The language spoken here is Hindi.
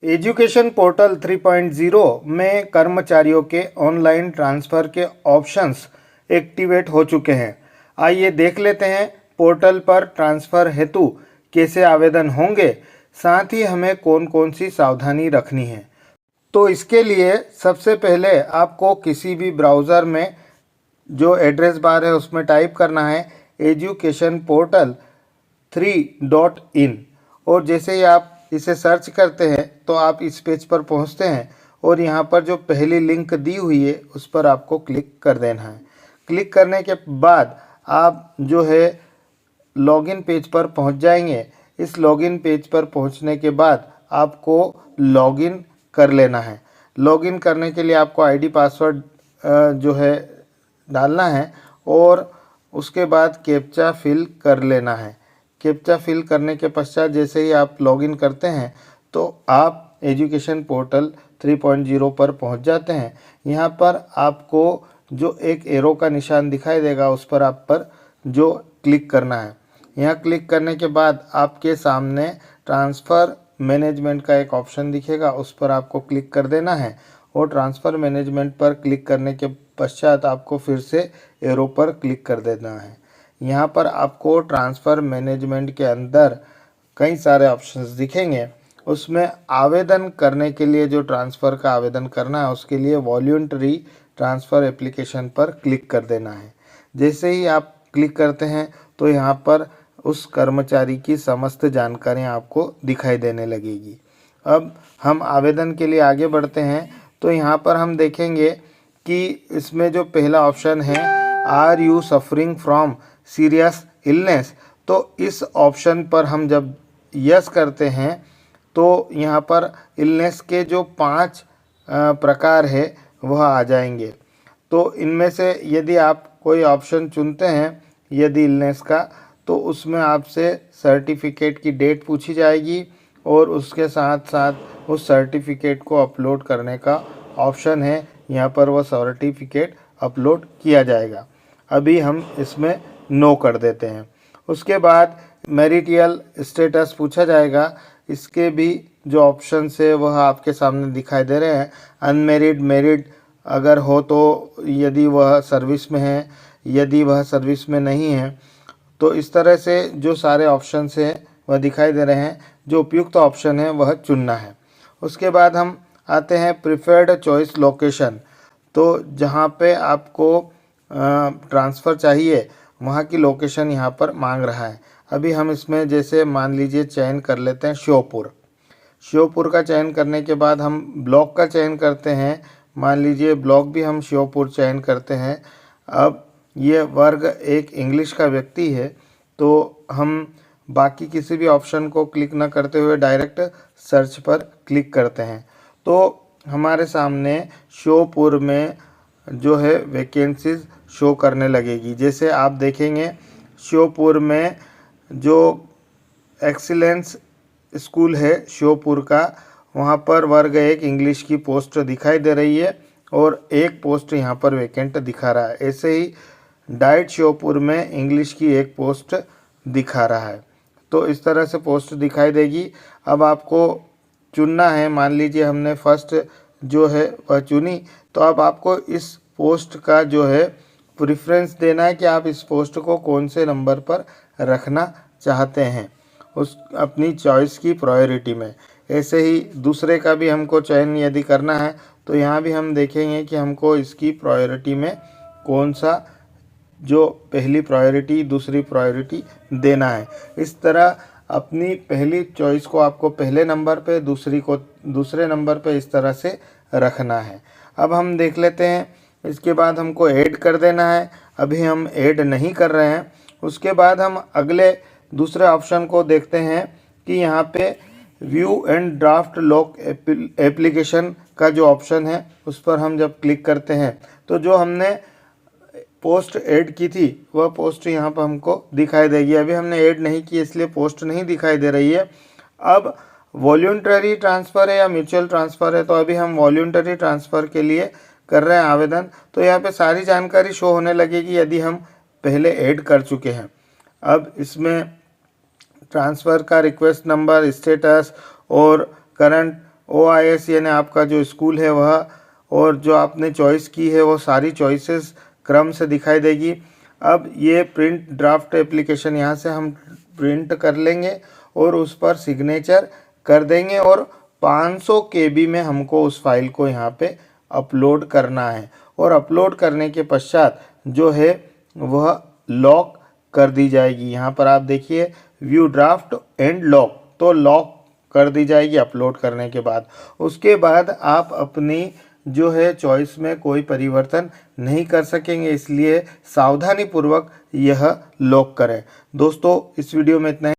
एजुकेशन पोर्टल 3.0 में कर्मचारियों के ऑनलाइन ट्रांसफ़र के ऑप्शंस एक्टिवेट हो चुके हैं। आइए देख लेते हैं पोर्टल पर ट्रांसफ़र हेतु कैसे आवेदन होंगे, साथ ही हमें कौन कौन सी सावधानी रखनी है। तो इसके लिए सबसे पहले आपको किसी भी ब्राउज़र में जो एड्रेस बार है उसमें टाइप करना है एजुकेशन पोर्टल 3.in और जैसे ही आप इसे सर्च करते हैं तो आप इस पेज पर पहुंचते हैं और यहाँ पर जो पहली लिंक दी हुई है उस पर आपको क्लिक कर देना है। क्लिक करने के बाद आप जो है लॉगिन पेज पर पहुंच जाएंगे। इस लॉगिन पेज पर पहुंचने के बाद आपको लॉगिन कर लेना है। लॉगिन करने के लिए आपको आईडी पासवर्ड जो है डालना है और उसके बाद कैप्चा फिल कर लेना है। कैप्चा फिल करने के पश्चात जैसे ही आप लॉगिन करते हैं तो आप एजुकेशन पोर्टल 3.0 पर पहुंच जाते हैं। यहाँ पर आपको जो एक एरो का निशान दिखाई देगा उस पर आप पर जो क्लिक करना है। यहाँ क्लिक करने के बाद आपके सामने ट्रांसफ़र मैनेजमेंट का एक ऑप्शन दिखेगा, उस पर आपको क्लिक कर देना है और ट्रांसफ़र मैनेजमेंट पर क्लिक करने के पश्चात आपको फिर से एरो पर क्लिक कर देना है। यहाँ पर आपको ट्रांसफ़र मैनेजमेंट के अंदर कई सारे ऑप्शंस दिखेंगे। उसमें आवेदन करने के लिए जो ट्रांसफ़र का आवेदन करना है उसके लिए वॉलंटरी ट्रांसफ़र एप्लीकेशन पर क्लिक कर देना है। जैसे ही आप क्लिक करते हैं तो यहाँ पर उस कर्मचारी की समस्त जानकारियाँ आपको दिखाई देने लगेगी। अब हम आवेदन के लिए आगे बढ़ते हैं तो यहाँ पर हम देखेंगे कि इसमें जो पहला ऑप्शन है are you suffering from serious illness, तो इस ऑप्शन पर हम जब यस करते हैं तो यहाँ पर इलनेस के जो 5 प्रकार है वह आ जाएंगे। तो इनमें से यदि आप कोई ऑप्शन चुनते हैं यदि इलनेस का, तो उसमें आपसे सर्टिफिकेट की डेट पूछी जाएगी और उसके साथ साथ उस सर्टिफिकेट को अपलोड करने का ऑप्शन है। यहाँ पर वह सर्टिफिकेट अपलोड किया जाएगा। अभी हम इसमें नो कर देते हैं। उसके बाद मैरिटल स्टेटस पूछा जाएगा। इसके भी जो ऑप्शंस है वह आपके सामने दिखाई दे रहे हैं। अनमेरिड, मैरिड अगर हो तो यदि वह सर्विस में है, यदि वह सर्विस में नहीं है, तो इस तरह से जो सारे ऑप्शंस हैं वह दिखाई दे रहे हैं। जो उपयुक्त ऑप्शन है वह चुनना है। उसके बाद हम आते हैं प्रिफर्ड चॉइस लोकेशन। तो जहाँ पे आपको ट्रांसफ़र चाहिए वहाँ की लोकेशन यहाँ पर मांग रहा है। अभी हम इसमें जैसे मान लीजिए चयन कर लेते हैं श्योपुर। श्योपुर का चयन करने के बाद हम ब्लॉक का चयन करते हैं। मान लीजिए ब्लॉक भी हम श्योपुर चयन करते हैं। अब ये वर्ग एक इंग्लिश का व्यक्ति है तो हम बाकी किसी भी ऑप्शन को क्लिक न करते हुए डायरेक्ट सर्च पर क्लिक करते हैं तो हमारे सामने श्योपुर में जो है वैकेंसीज शो करने लगेगी। जैसे आप देखेंगे श्योपुर में जो एक्सीलेंस स्कूल है श्योपुर का, वहाँ पर वर्ग एक इंग्लिश की पोस्ट दिखाई दे रही है और एक पोस्ट यहाँ पर वैकेंट दिखा रहा है। ऐसे ही डाइट श्योपुर में इंग्लिश की एक पोस्ट दिखा रहा है। तो इस तरह से पोस्ट दिखाई देगी। अब आपको चुनना है। मान लीजिए हमने फर्स्ट जो है वह चुनी, तो अब आपको इस पोस्ट का जो है प्रेफरेंस देना है कि आप इस पोस्ट को कौन से नंबर पर रखना चाहते हैं, उस अपनी चॉइस की प्रायोरिटी में। ऐसे ही दूसरे का भी हमको चयन यदि करना है तो यहाँ भी हम देखेंगे कि हमको इसकी प्रायोरिटी में कौन सा जो पहली प्रायोरिटी दूसरी प्रायोरिटी देना है। इस तरह अपनी पहली चॉइस को आपको पहले नंबर पे, दूसरी को दूसरे नंबर पे, इस तरह से रखना है। अब हम देख लेते हैं। इसके बाद हमको ऐड कर देना है। अभी हम ऐड नहीं कर रहे हैं। उसके बाद हम अगले दूसरे ऑप्शन को देखते हैं कि यहाँ पे view and draft lock application का जो ऑप्शन है उस पर हम जब क्लिक करते हैं तो जो हमने पोस्ट ऐड की थी वह पोस्ट यहाँ पर हमको दिखाई देगी। अभी हमने ऐड नहीं की इसलिए पोस्ट नहीं दिखाई दे रही है। अब वॉलंटरी ट्रांसफ़र है या म्यूचुअल ट्रांसफ़र है, तो अभी हम वॉलंटरी ट्रांसफ़र के लिए कर रहे हैं आवेदन। तो यहाँ पे सारी जानकारी शो होने लगेगी यदि हम पहले ऐड कर चुके हैं। अब इसमें ट्रांसफ़र का रिक्वेस्ट नंबर, स्टेटस और करंट OIS यानी आपका जो स्कूल है वह और जो आपने चॉइस की है वो सारी चॉइसेस क्रम से दिखाई देगी। अब ये प्रिंट ड्राफ्ट एप्लीकेशन यहाँ से हम प्रिंट कर लेंगे और उस पर सिग्नेचर कर देंगे और 500 KB में हमको उस फाइल को यहाँ पे अपलोड करना है और अपलोड करने के पश्चात जो है वह लॉक कर दी जाएगी। यहाँ पर आप देखिए व्यू ड्राफ्ट एंड लॉक, तो लॉक कर दी जाएगी अपलोड करने के बाद। उसके बाद आप अपनी जो है चॉइस में कोई परिवर्तन नहीं कर सकेंगे, इसलिए सावधानी पूर्वक यह लॉक करें। दोस्तों इस वीडियो में इतना ही।